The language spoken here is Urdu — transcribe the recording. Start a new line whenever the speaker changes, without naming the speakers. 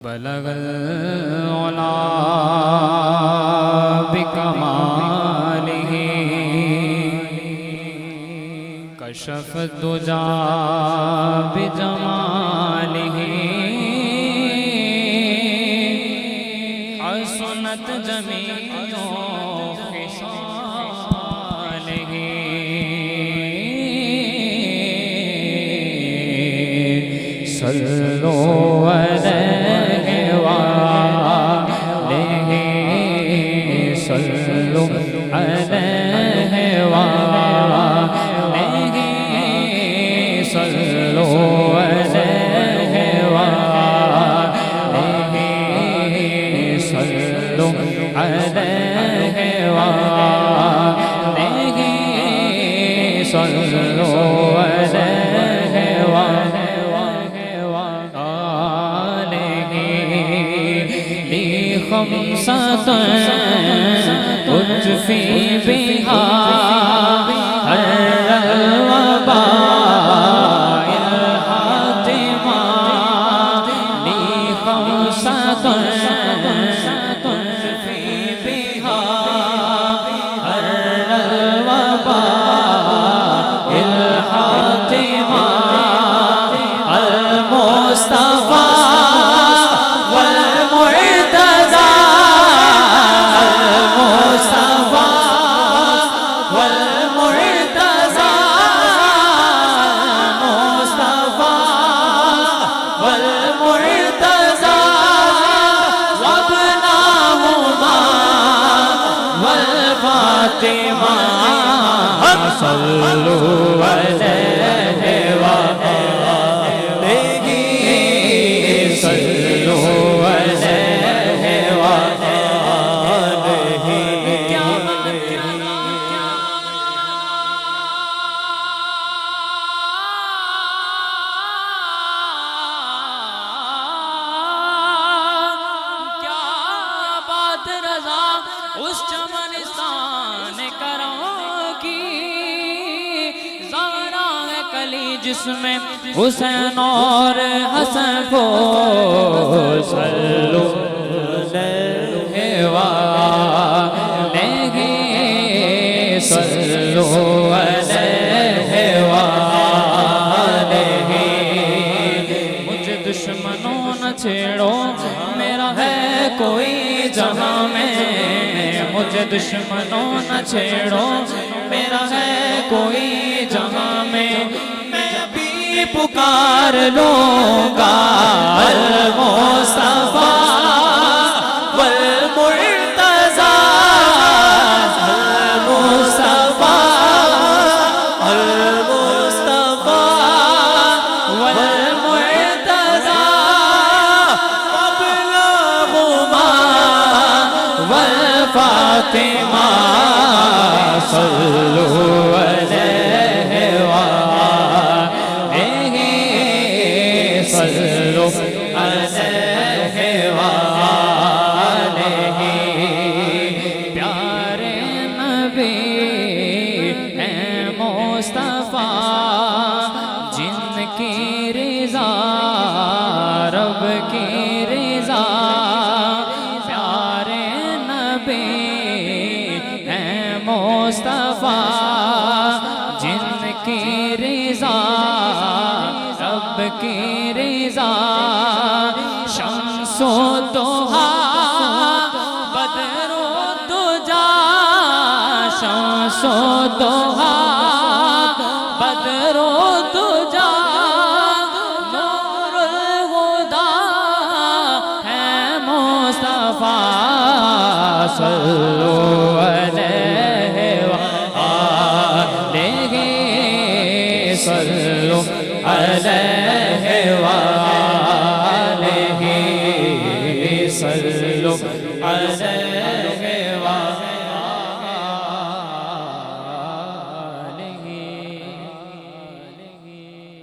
بلغ العلا بکمالہ کشف الدجا بجمالہ حسنت جمیع خصالہ صلو علیہ وآلہ صلو علیہ وآلہ صلو علیہ وآلہ صلو علیہ وآلہ صلو علیہ خمسة أطفي بها حر الوباء الحاتمة لي خمسة أطفي بها حر الوباء الحاتمة المصطفى صلوا علیہ وآلہ صلوا علیہ وآلہ کیا بات رضا اس چمنستان کرم کی جس میں حسین اور حسن کو صلو علیہ وآلہ صلو علیہ وآلہ مجھے دشمنوں نہ چھیڑو میرا ہے کوئی جہاں میں مجھے دشمنوں نہ چھیڑو میرا ہے کوئی جہاں میں پکار لوں گا المصطفیٰ والمرتضیٰ المصطفیٰ المصطفیٰ والمرتضیٰ قبلہما والفاطمہ صلوا علیہ صلو علیہ وآلہ پیارے نبی ہیں مصطفیٰ جن کی رضا رب کی رضا پیارے نبی ہیں مصطفیٰ جن کی رضا رب کی رضا شمس و ضحیٰ بدر و دجا شمس و ضحیٰ بدر و دجا نور الہدیٰ ہے مصطفیٰ صلو علیہ وآلہ صلو علیہ وآلہ صلو علیہ